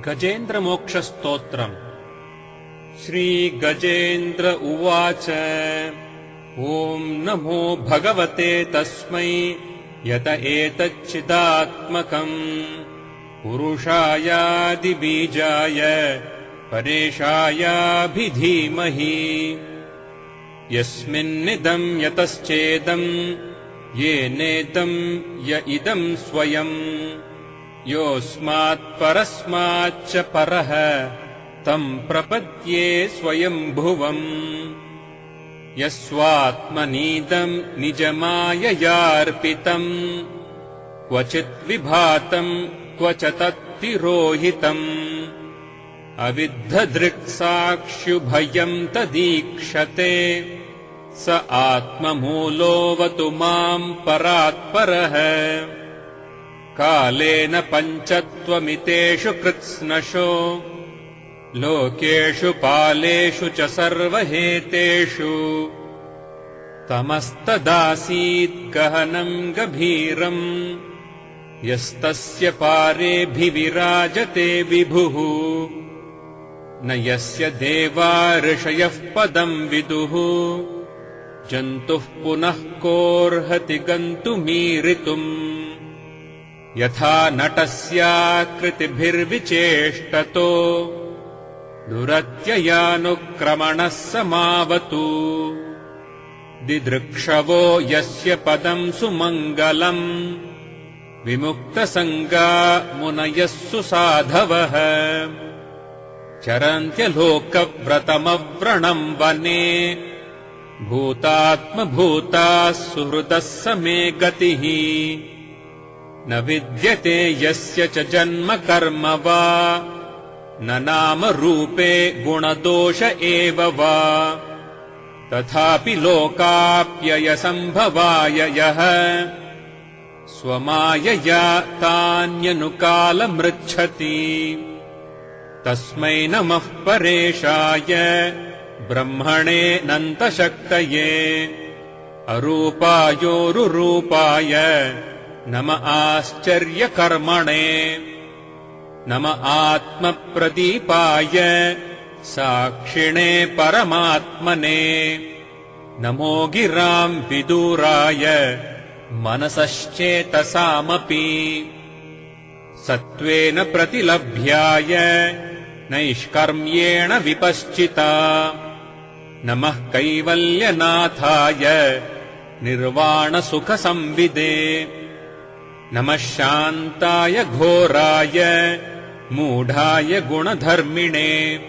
गजेन्द्रमोक्षस्तोत्रम्। श्रीगजेन्द्र उवाच। ॐ नमो भगवते तस्मै यत एतच्चिदात्मकम् पुरुषायादिबीजाय परेशायाभिधीमहि। यस्मिन्निदम् यतश्चेदम् येनेदम् य इदम् स्वयम् योऽस्मात्परस्माच्च परः तम् प्रपद्ये स्वयम्भुवम्। यस्वात्मनीदम् निजमाययार्पितम् क्वचित् विभातम् क्वच तत्तिरोहितम् अविद्धदृक्साक्ष्युभयम् तदीक्षते स आत्ममूलोऽवतु माम् परात्परः। कालेन पञ्चत्वमितेषु कृत्स्नशो लोकेषु पालेषु च सर्वहेतेषु तमस्तदासीत् गहनम् गभीरम् यस्तस्य पारेऽभिविराजते विभुः। न यस्य देवा ऋषयः पदम् विदुः जन्तुः पुनः कोऽर्हति गन्तुमीरितुम्। यथा नटस्याकृतिभिर्विचेष्टतो दुरत्ययानुक्रमणः समावतु दिदृक्षवो यस्य पदम् सुमङ्गलम् विमुक्तसङ्गा मुनयः सुसाधवः चरन्त्यलोकव्रतमव्रणम् वने भूतात्मभूताः सुहृदः समे गतिः। न विद्यते यस्य च जन्म कर्म वा न नामरूपे गुणदोष एव वा तथापि लोकाप्ययसम्भवाय यः स्वमायया तान्यनुकालमृच्छति। तस्मै नमः परेशाय ब्रह्मणेऽनन्तशक्तये अरूपायोरुरूपाय नम आश्चर्यकर्मणे। नम आत्मप्रदीपाय साक्षिणे परमात्मने। नमो गिराम् विदूराय मनसश्चेतसामपि सत्त्वेन प्रतिलभ्याय नैष्कर्म्येण विपश्चिता। नमः कैवल्यनाथाय निर्वाणसुखसंविदे। नमः शान्ताय घोराय मूढाय गुणधर्मिणे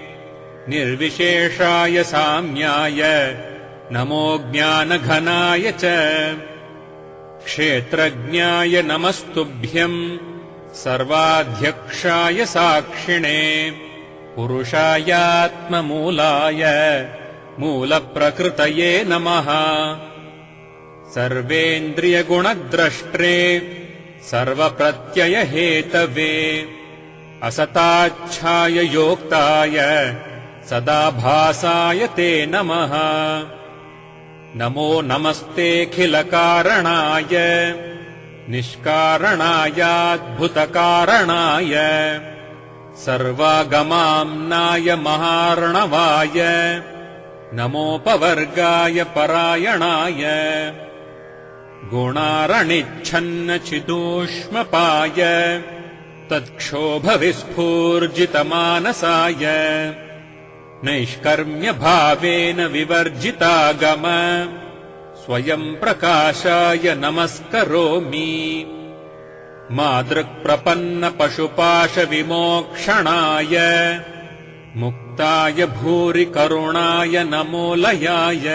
निर्विशेषाय साम्याय नमो ज्ञानघनाय च। क्षेत्रज्ञाय नमस्तुभ्यम् सर्वाध्यक्षाय साक्षिणे पुरुषायात्ममूलाय मूलप्रकृतये नमः। सर्वेन्द्रियगुणद्रष्ट्रे सर्वप्रत्ययहेतवे असताच्छाय योक्ताय सदाभासाय ते नमः। नमो नमस्तेऽखिलकारणाय निष्कारणायाद्भुतकारणाय सर्वागमाम्नाय महार्णवाय नमोपवर्गाय परायणाय गुणारणिच्छन्नचिदूष्मपाय तत्क्षोभविस्फूर्जितमानसाय नैष्कर्म्यभावेन विवर्जितागम स्वयम् प्रकाशाय नमस्करोमि। मादृक्प्रपन्नपशुपाशविमोक्षणाय मुक्ताय भूरि करुणाय नमोलयाय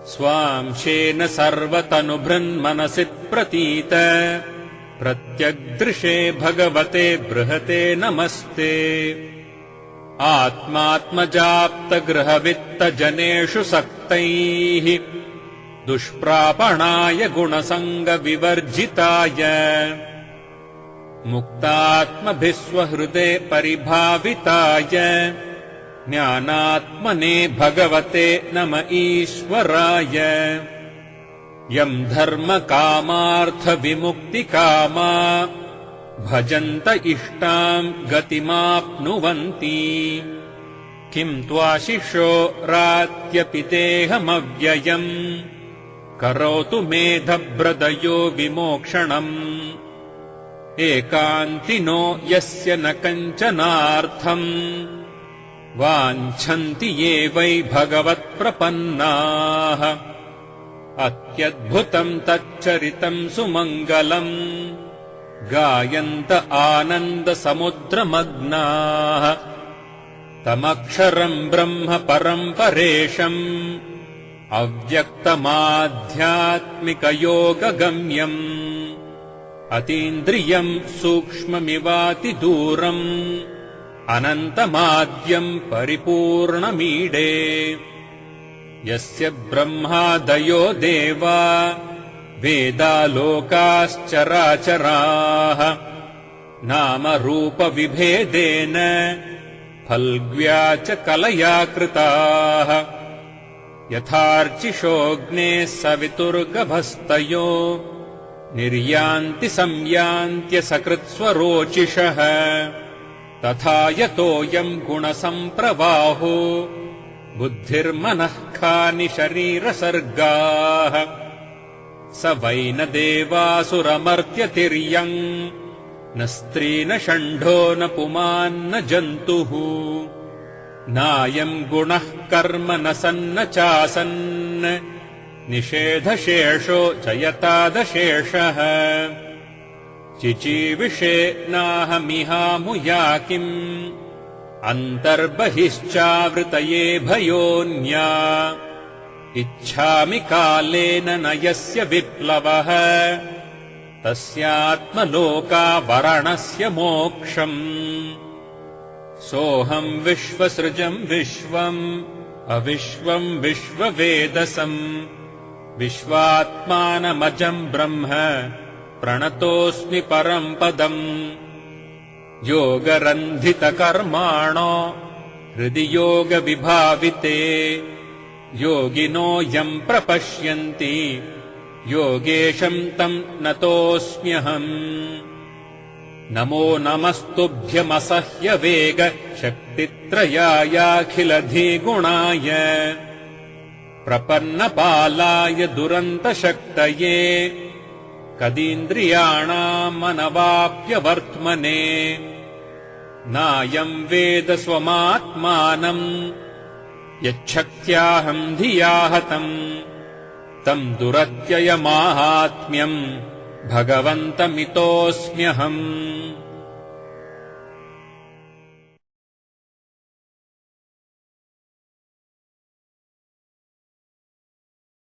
स्वांशेन सर्वतनुभृन्मनसि प्रतीत प्रत्यग्दृशे भगवते बृहते नमस्ते। आत्मात्मजाप्तगृहवित्तजनेषु सक्तैः दुष्प्रापणाय गुणसङ्गविवर्जिताय मुक्तात्मभिस्वहृदे परिभाविताय ज्ञानात्मने भगवते नम ईश्वराय। यम् धर्मकामार्थविमुक्तिकामा भजन्त इष्टाम् गतिमाप्नुवन्ति किम् त्वाशिषो रात्यपि देहमव्ययम् करोतु मेधभ्रदयो विमोक्षणम् एकान्तिनो यस्य न कञ्चनार्थम् वाञ्छन्ति ये वै भगवत्प्रपन्नाः अत्यद्भुतम् तच्चरितम् सुमङ्गलम् गायन्त आनन्दसमुद्रमग्नाः तमक्षरम् ब्रह्म परम् परेशम् अव्यक्तमाध्यात्मिकयोगगम्यम् अतीन्द्रियम् सूक्ष्ममिवातिदूरम् अनन्तमाद्यम् परिपूर्णमीडे यस्य ब्रह्मादयो देवा वेदालोकाश्चराचराः नामरूपविभेदेन फल्ग्व्या च कलया कृताः यथार्चिषोऽग्नेः सवितुर्गभस्तयो निर्यान्ति संयान्त्यसकृत्स्वरोचिषः तथा यतोऽयम् गुणसम्प्रवाहो बुद्धिर्मनः खानि शरीरसर्गाः स वै न देवासुरमर्त्यतिर्यम् न स्त्री न षण्ढो न पुमान्न जन्तुः नायम् गुणः कर्म न सन्न चासन् निषेधशेषो जयतादशेषः चिचीविषे नाहमिहामुया किम् अन्तर्बहिश्चावृतये भयोन्या इच्छामि कालेन न यस्य विप्लवः तस्यात्मलोकावरणस्य मोक्षम् सोऽहम् विश्वसृजम् विश्वम् अविश्वम् विश्ववेदसम् विश्वात्मानमजम् ब्रह्म प्रणतोऽस्मि परम् पदम् योगरन्धितकर्माणो हृदि योगविभाविते योगिनो यम् प्रपश्यन्ति योगेशम् तम् नतोऽस्म्यहम् नमो नमस्तुभ्यमसह्यवेग शक्तित्रयायाखिलधिगुणाय प्रपन्नपालाय दुरन्तशक्तये कदीन्द्रियाणामनवाप्यवर्त्मने नायम् वेद स्वमात्मानम् यच्छक्त्याहम् धिया हतम् तम् दुरत्ययमाहात्म्यम् भगवन्तमितोऽस्म्यहम्